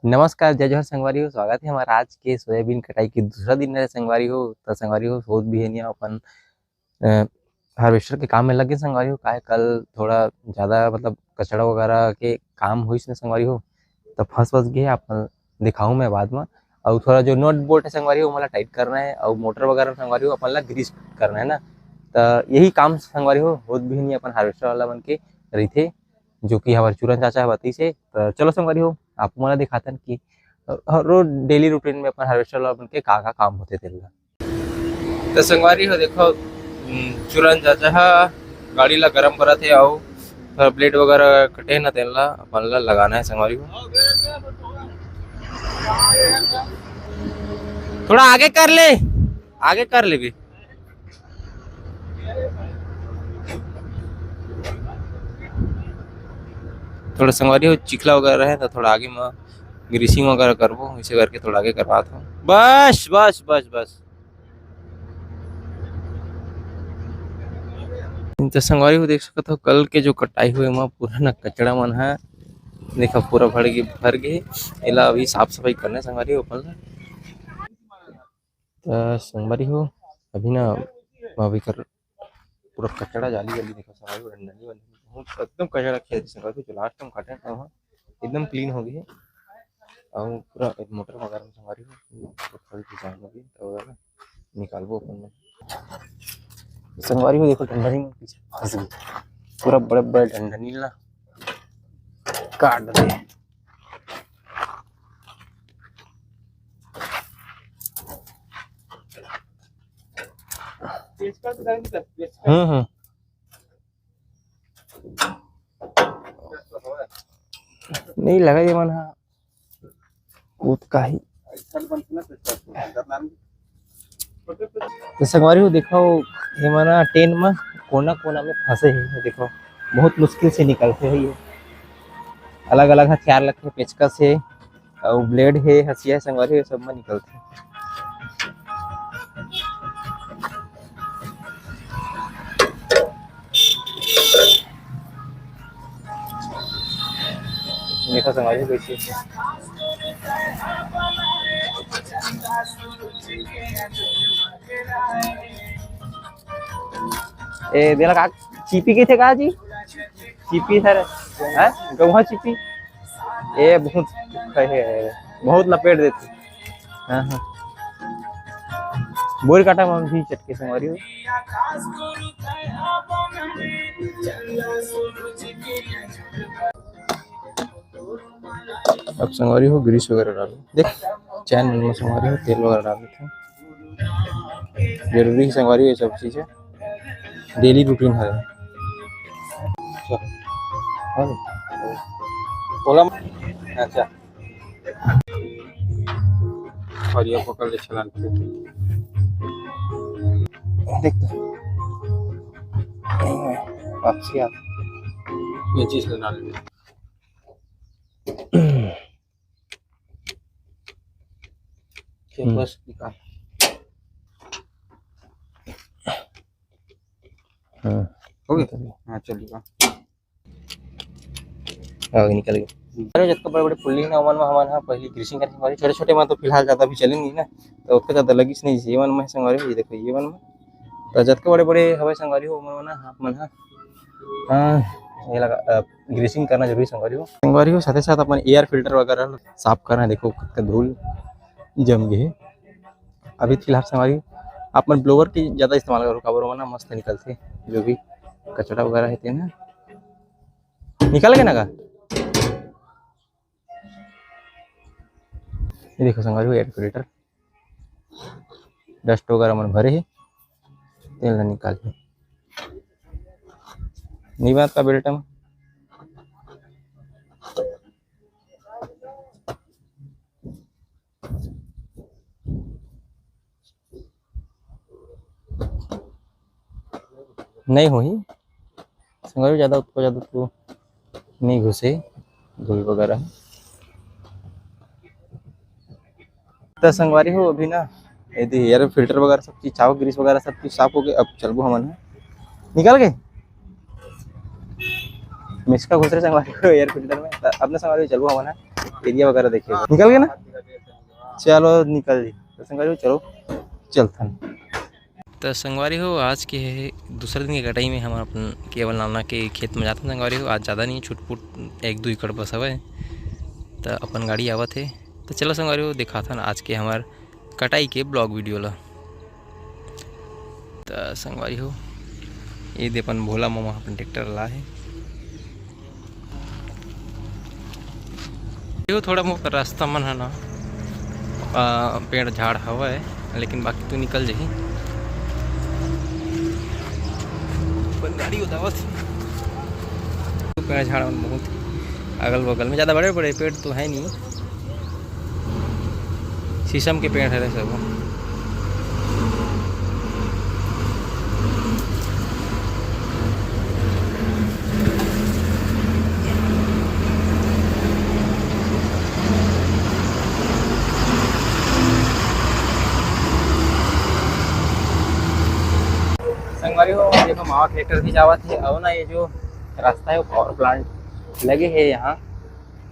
नमस्कार, जय जोहार संगवारी हो। स्वागत है हमारा आज के सोयाबीन कटाई के दूसरा दिन है संगवारी हो। तो संगवारी हो सोच भी है नहीं अपन हार्वेस्टर के काम में लगे संगवारी हो। काहे कल थोड़ा ज़्यादा मतलब कचड़ा वगैरह के काम हुई ने संगवारी हो, तो फंस गए अपन दिखाऊँ मैं बाद में। और थोड़ा जो नट बोल्ट है संगवारी हो मतलब टाइट करना है, और मोटर वगैरह संगवारी हो अपन ला ग्रीस करना है ना। तो यही काम संगवारी हो होत भी नहीं अपन हार्वेस्टर वाला बन के रही थे, जो कि हमारे चूरन चाचा है बती से। तो चलो संगवारी हो आप मोला दिखातन कि रोज डेली रूटीन में अपन हार्वेस्टर वाला बन के का काम होते तेला। तो संगवारी हो देखो, चूरन चाचा हा गाड़ी ला गरम करत है, और थोड़ा ब्लेड वगैरह कटे ना तेला अपन ला लगाना है संगवारी हो। थोड़ा आगे कर ले, आगे कर ले भी। थोड़ा संगवारी हो चिखला वगैरह है तो थोड़ा आगे में ग्रीसिंग वगैरह करबो, इसे करके थोड़ा आगे करवाता हूँ। बस बस बस बस। तो संगवारी हो देख सकते हो कल के जो कटाई हुए वहाँ पूरा ना कचड़ा मन है, देखा पूरा भर गए। एला अभी साफ सफाई करना संगवारी हो अपन। तो संगवारी हो अभी ना अभी कर पूरा कचड़ा जाली जाली देखो संगवारी हो, डंडनी बनी बहुत एकदम कचड़ा खेत संगवारी हो। जो लास्ट टाइम काटे ना वहाँ एकदम क्लीन हो गई, और पूरा मोटर वगैरह में संगवारी हो थोड़ी डिजाइन होगी तो निकालबो अपन में। संगवारी हो देखो डंडनी में पीछे फंस गई, पूरा बड़े बड़े डंडनी ना काट दे। नहीं लगा ये मन कूद का ही। तो संगवारी हो देखो ये मना टेन में कोना कोना में फंसे है, देखो बहुत मुश्किल से निकलते है ये। अलग अलग हथियार लगते, पेचकस है और ब्लेड है, हसिया संगवारी है, सब में निकलते हैं। देखो संगवारी कैसे ए देला का चीपी के थे का जी, चीपी सर है गौहा चीपी ए बहुत कहे बहुत लपेट देती। हाँ हाँ बोर काटा में भी चटके संगवारी हो। अब संगवारी हो ग्रीस वगैरह डालो, देख चैन में संगवारी हो तेल वगैरह डाल देते हैं। जरूरी है संगवारी हो ये सब चीज़ें, डेली रूटीन है। बोला अच्छा और ये पकड़ के चला देखते वापसी आप ये चीज डाल बस निकाल। हो गया हाँ चलिए निकल गए। अरे जितना बड़े बड़े पुल्ली ना मन में हमारे पहले ग्रीसिंग करके हमारे छोटे छोटे में तो फिलहाल ज़्यादा भी चलेंगी ना, तो उसके ज़्यादा लगी नहीं ये मन में संगवारी हो। ये देखो ये मन में तो जितने बड़े बड़े हवा संगवारी हो मन ना हाथ मन हाँ ये लगा ग्रीसिंग करना जरूरी संगवारी हो। साथ ही साथ अपन एयर फिल्टर वगैरह साफ करना है, देखो धूल जम गए। अभी फिलहाल संगवारी अपन ब्लोवर की ज़्यादा इस्तेमाल करो, काबर ना मस्त निकलते जो भी कचड़ा वगैरह है ना निकल गए ना का। ये देखो संगवारी हो एयर फिल्टर डस्ट वगैरह मन भरे है, तेल ना निकाल नहीं बात का बेल्ट में नहीं हुई संगवारी ज़्यादा तो नहीं घुसे धूल वगैरह। तो संगवारी हो अभी ना यदि एयर फिल्टर वगैरह सब चीज चाव ग्रीस वगैरह सब चीज साफ हो गए, अब चलबो हमन निकल गए मिसका घुस रहे संगवारी हो एयर फिल्टर में। अपने संगवारी चलबो हमन एरिया वगैरह देखे निकल गए ना। चलो निकल जी तो संगवारी हो चलो चलथन। तो संगवारी हो आज के दूसरे दिन की कटाई में हम अपन केवल नाना के खेत में जाते संगवारी हो। आज ज़्यादा नहीं छुटपुट 1-2 एकड़ बस हवे तो अपन गाड़ी आवत है। तो चलो संगवारी हो दिखाथन आज के हमार कटाई के ब्लॉग वीडियो ला। तो संगवारी हो ये दे अपन भोला मामा अपन ट्रैक्टर ला है। यो थोड़ा मोट रास्ता मन है ना पेड़ झाड़ हवा है लेकिन बाकी तो निकल जाही। गाड़ी उदावत पेड़ झाड़ बहुत अगल बगल में, ज़्यादा बड़े बड़े पेड़ तो है नहीं, शीशम के पेड़ है सब। संगवारी हो देखो मावा ट्रैक्टर भी जावत है और ना ये जो रास्ता है वो पावर प्लांट लगे है यहाँ,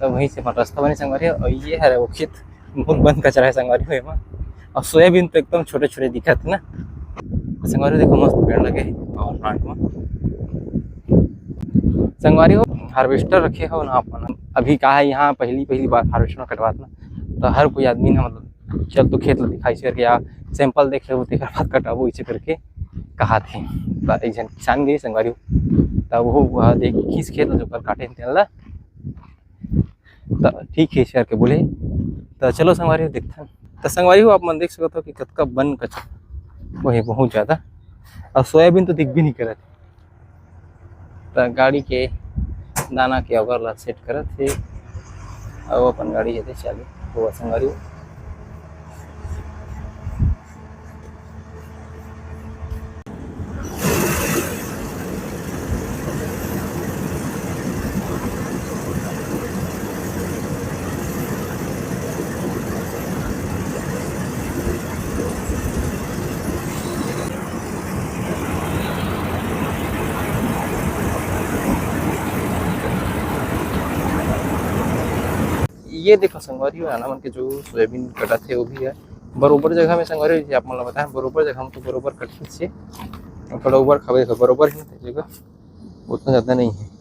तो वहीं से रास्ता बने संगवारी हो। और ये है वो खेत बहुत बंद कचरा है संगवारी हो एमा, और सोयाबीन तो एकदम छोटे छोटे दिखत है ना संगवारी हो। देखो मस्त पेड़ लगे है पावर प्लांट में संगवारी हो। हार्वेस्टर रखे हो ना अपन अभी कहा है यहाँ पहली बार हार्वेस्टर में कटवात ना, तो हर कोई आदमी ना मतलब चल तो खेत दिखाई करके या सैंपल देख ले तेकर बाद कटाबो इसे करके कहा थे। तो एक जन किसान गए संगवारी तब वो देख खींच खेत जो कर काटे तेल तो ठीक है करके बोले। तो चलो संगवारी देखते हैं। तो संगवारी हो आप मन देख सकते हो कि कतका बन कचरा वो है बहुत ज़्यादा, और सोयाबीन तो दिख भी नहीं करत। तो गाड़ी के दाना के अगर ला सेट करत थे और अपन गाड़ी जेते चालू हो संगवारी हो। ये देखो संगवारी हो नाना मन के जो सोयाबीन कटा थे वो भी है बरोबर जगह में संगवारी हो। आप मन बताएं बरोबर जगह में तो बरोबर कटी से थोड़ा ऊपर खबे बरोबर ही जगह उतना ज़्यादा नहीं है।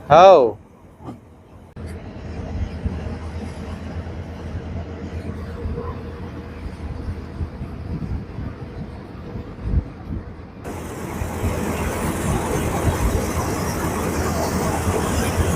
हाँ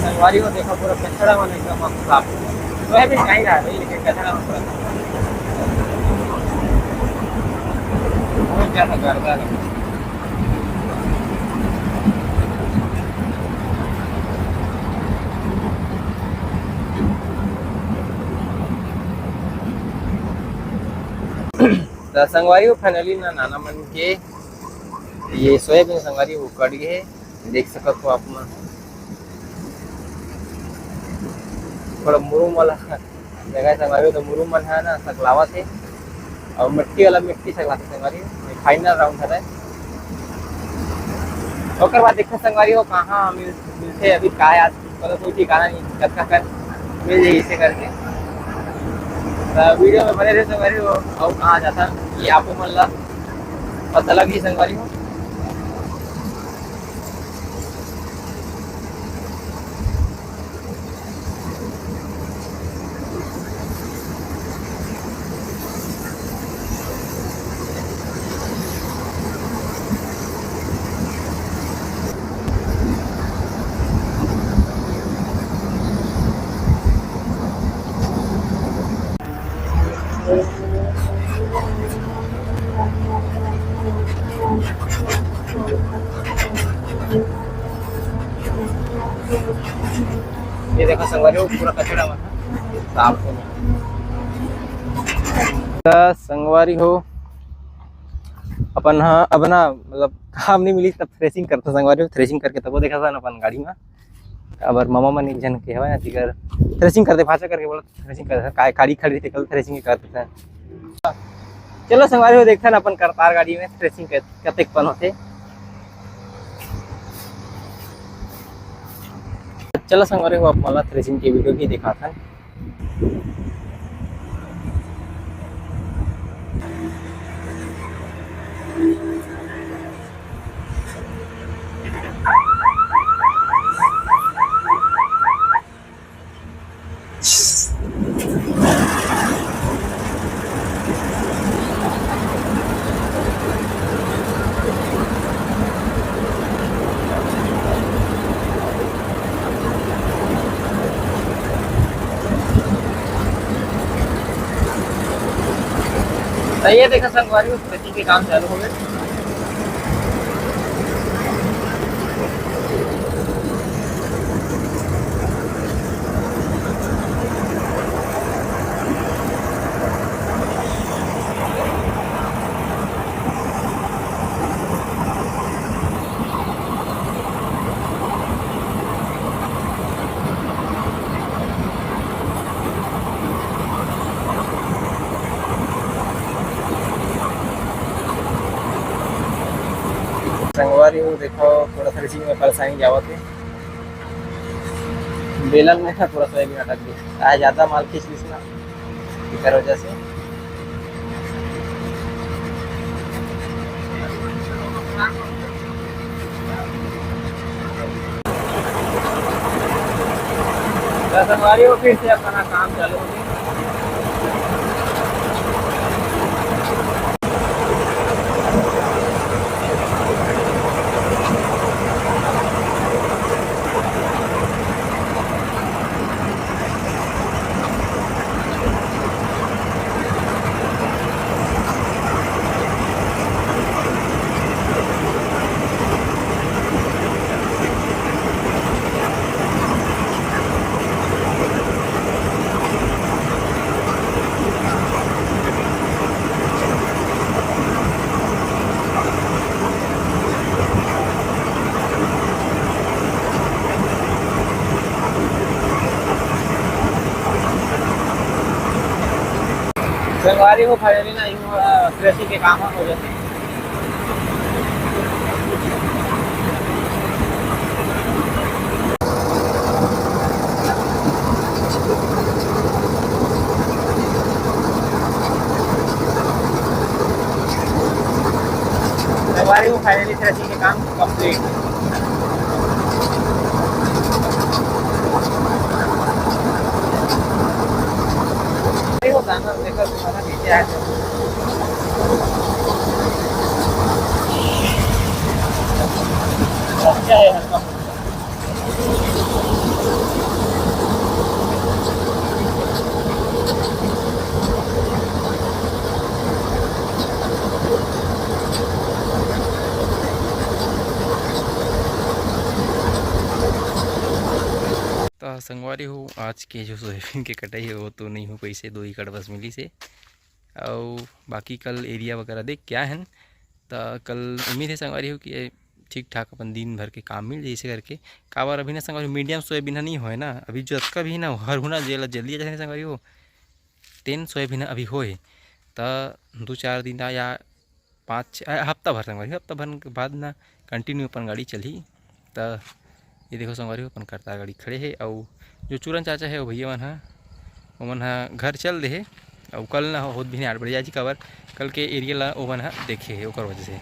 संगवारी को देखो पूरा कचरा मन एकदम साफ सोयाबीन नहीं रहा भाई लेकिन कचरा में पूरा बहुत ज़्यादा गर्दा है। तो संगवारी को फाइनली ना नाना मन के ये सोयाबीन संगवारी वो कट गए देख सकते हो आप मन। थोड़ा मुरुम वाला जगह संगवारी तो मुरुम मन है ना सकलावा थे और मिट्टी वाला मिट्टी सकला थे संगवारी फाइनल राउंड है। और बाद देखते संगवारी हो कहाँ मिलते अभी का आज मतलब कोई ठिकाना नहीं कब कर मिल जाए इसे करके। तो वीडियो में बने रहे संगवारी हो और कहाँ जाता ये आपको मतलब पता लगी संगवारी हो। ये देखो संगवारी हो पूरा कचरा मन साफ हो। संगवारी हो अपन हाँ अब ना मतलब काम नहीं मिली तब थ्रेसिंग करता संगवारी हो। थ्रेसिंग करके तब वो देखा था ना अपन गाड़ी में अब मामा मन एक जन के हवा ना जिगर थ्रेसिंग करते भाषा करके बोला थ्रेसिंग करते काय गाड़ी खड़ी थी कल थ्रेसिंग करते थे। चलो संगवारी हो देखथन अपन करतार गाड़ी में थ्रेसिंग कतेक पन होते। चलो संगवारी हो आप मला थ्रेसिंग के वीडियो भी दिखाथन। तो ये देखो संगवारी हो थ्रेसिंग के काम चालू हो गए। संगवारी हो देखो थोड़ा थ्रेसिंग में परेशानी जावत है। बेलन में थोड़ा सा भी अटक गया, ज्यादा माल खींच लीस ना इकर वजह से। तो संगवारी हो फिर से अपना काम चालू हो गया। संगवारी हो फाइनली ना यूँ थ्रेसिंग के काम हो जाते। संगवारी हो फाइनली थ्रेसिंग के काम कंप्लीट। देखो गाना देखो तुम्हारा नीचे आ अच्छा है हल्का। तो संगवारी हो आज के जो सोयाबीन के कटाई है वो तो नहीं हो पाई से 2 एकड़ बस मिली से। और बाकी कल एरिया वगैरह देख क्या है तो कल उम्मीद है संगवारी हो कि ठीक ठाक अपन दिन भर के काम मिल जैसे करके काबर अभी ना संगवारी मीडियम सोयाबीन नहीं होए ना अभी जो का भी ना हर होना जेला जल्दी आ जाए संगवारी हो 3 सोयाबीन अभी होए तो 2-4 दिन या 5 हफ्ता भर संगवारी हफ्ता भर के बाद ना कंटिन्यू अपन गाड़ी चली। तो ये देखो संगवारी हो अपन करतार गाड़ी खड़े है और जो चूरन चाचा है वो भैया मन ओमन घर चल दे है और कल ना होत भी नहीं 8 बजे जी काबर कल के एरिया ला ओमन देखे है ओकर वजह से।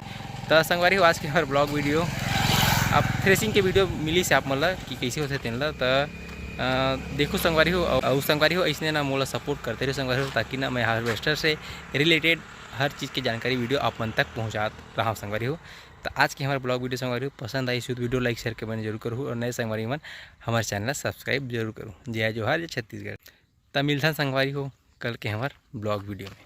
तो संगवारी हो आज के हमार ब्लॉग वीडियो आप थ्रेसिंग के वीडियो मिली से आप मतलब कि कैसे होते तेन ला तो देखो संगवारी हो और संगवारी हो ऐसे ना मोला सपोर्ट करते रहे संगवारी हो ताकि ना मैं हार्वेस्टर से रिलेटेड हर चीज़ की जानकारी वीडियो आप मन तक पहुँचा रहा हूँ संगवारी हो। तो आज की हमारे ब्लॉग वीडियो संगवारी हो पसंद आई तो वीडियो लाइक शेयर कमेंट जरूर करूँ और नए संगवारी मन हमारे चैनल सब्सक्राइब जरूर करूँ। जय जोहार जय छत्तीसगढ़। तब मिलता संगवारी हो कल के हमारे ब्लॉग वीडियो में।